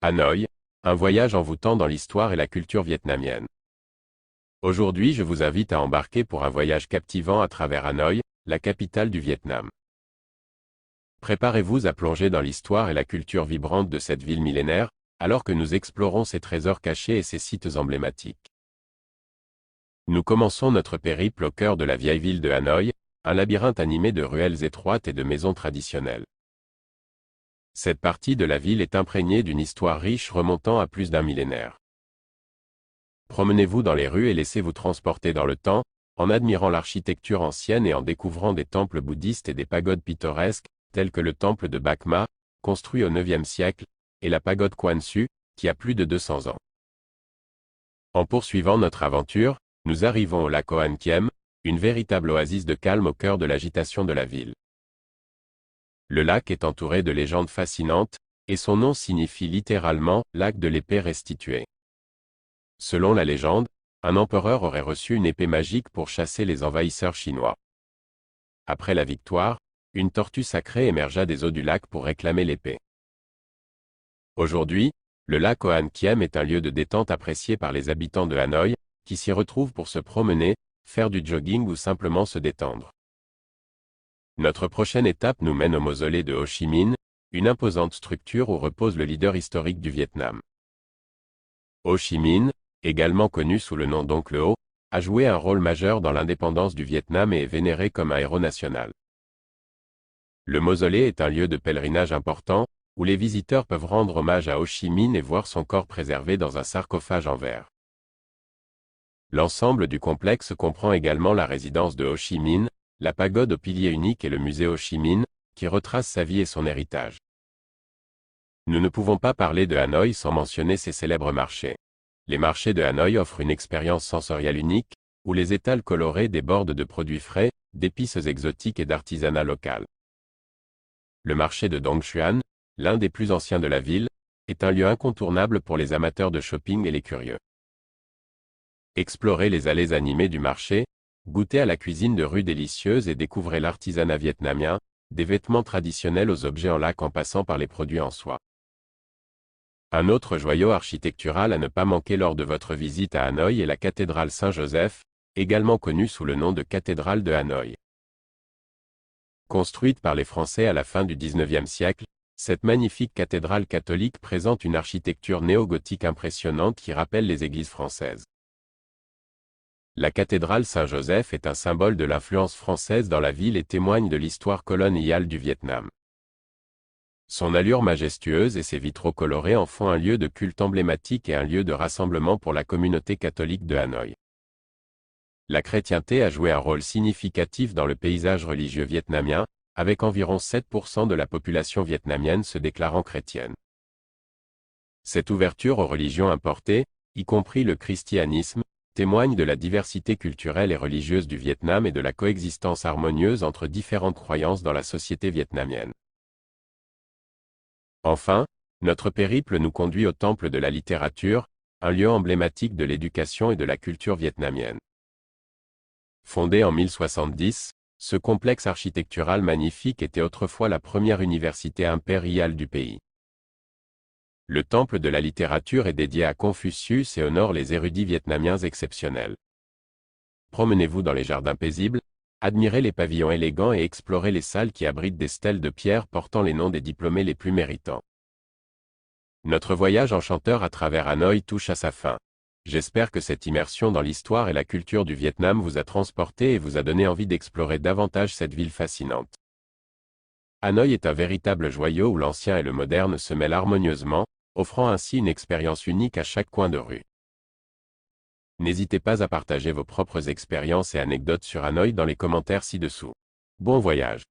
Hanoï, un voyage envoûtant dans l'histoire et la culture vietnamienne. Aujourd'hui, je vous invite à embarquer pour un voyage captivant à travers Hanoï, la capitale du Vietnam. Préparez-vous à plonger dans l'histoire et la culture vibrante de cette ville millénaire, alors que nous explorons ses trésors cachés et ses sites emblématiques. Nous commençons notre périple au cœur de la vieille ville de Hanoï, un labyrinthe animé de ruelles étroites et de maisons traditionnelles. Cette partie de la ville est imprégnée d'une histoire riche remontant à plus d'un millénaire. Promenez-vous dans les rues et laissez-vous transporter dans le temps, en admirant l'architecture ancienne et en découvrant des temples bouddhistes et des pagodes pittoresques, tels que le temple de Bac Ma, construit au IXe siècle, et la pagode Quan Su, qui a plus de 200 ans. En poursuivant notre aventure, nous arrivons au lac Hoan Kiem, une véritable oasis de calme au cœur de l'agitation de la ville. Le lac est entouré de légendes fascinantes, et son nom signifie littéralement « lac de l'épée restituée ». Selon la légende, un empereur aurait reçu une épée magique pour chasser les envahisseurs chinois. Après la victoire, une tortue sacrée émergea des eaux du lac pour réclamer l'épée. Aujourd'hui, le lac Hoan Kiem est un lieu de détente apprécié par les habitants de Hanoï, qui s'y retrouvent pour se promener, faire du jogging ou simplement se détendre. Notre prochaine étape nous mène au mausolée de Ho Chi Minh, une imposante structure où repose le leader historique du Vietnam. Ho Chi Minh, également connu sous le nom d'Oncle Ho, a joué un rôle majeur dans l'indépendance du Vietnam et est vénéré comme un héros national. Le mausolée est un lieu de pèlerinage important, où les visiteurs peuvent rendre hommage à Ho Chi Minh et voir son corps préservé dans un sarcophage en verre. L'ensemble du complexe comprend également la résidence de Ho Chi Minh, la pagode au pilier unique et le musée Ho Chi Minh, qui retrace sa vie et son héritage. Nous ne pouvons pas parler de Hanoï sans mentionner ses célèbres marchés. Les marchés de Hanoï offrent une expérience sensorielle unique, où les étals colorés débordent de produits frais, d'épices exotiques et d'artisanat local. Le marché de Dong Xuan, l'un des plus anciens de la ville, est un lieu incontournable pour les amateurs de shopping et les curieux. Explorez les allées animées du marché, goûtez à la cuisine de rue délicieuse et découvrez l'artisanat vietnamien, des vêtements traditionnels aux objets en lac en passant par les produits en soie. Un autre joyau architectural à ne pas manquer lors de votre visite à Hanoï est la cathédrale Saint-Joseph, également connue sous le nom de cathédrale de Hanoï. Construite par les Français à la fin du XIXe siècle, cette magnifique cathédrale catholique présente une architecture néo-gothique impressionnante qui rappelle les églises françaises. La cathédrale Saint-Joseph est un symbole de l'influence française dans la ville et témoigne de l'histoire coloniale du Vietnam. Son allure majestueuse et ses vitraux colorés en font un lieu de culte emblématique et un lieu de rassemblement pour la communauté catholique de Hanoï. La chrétienté a joué un rôle significatif dans le paysage religieux vietnamien, avec environ 7% de la population vietnamienne se déclarant chrétienne. Cette ouverture aux religions importées, y compris le christianisme, témoigne de la diversité culturelle et religieuse du Vietnam et de la coexistence harmonieuse entre différentes croyances dans la société vietnamienne. Enfin, notre périple nous conduit au Temple de la littérature, un lieu emblématique de l'éducation et de la culture vietnamienne. Fondé en 1070, ce complexe architectural magnifique était autrefois la première université impériale du pays. Le Temple de la littérature est dédié à Confucius et honore les érudits vietnamiens exceptionnels. Promenez-vous dans les jardins paisibles, admirez les pavillons élégants et explorez les salles qui abritent des stèles de pierre portant les noms des diplômés les plus méritants. Notre voyage enchanteur à travers Hanoï touche à sa fin. J'espère que cette immersion dans l'histoire et la culture du Vietnam vous a transporté et vous a donné envie d'explorer davantage cette ville fascinante. Hanoï est un véritable joyau où l'ancien et le moderne se mêlent harmonieusement, offrant ainsi une expérience unique à chaque coin de rue. N'hésitez pas à partager vos propres expériences et anecdotes sur Hanoï dans les commentaires ci-dessous. Bon voyage!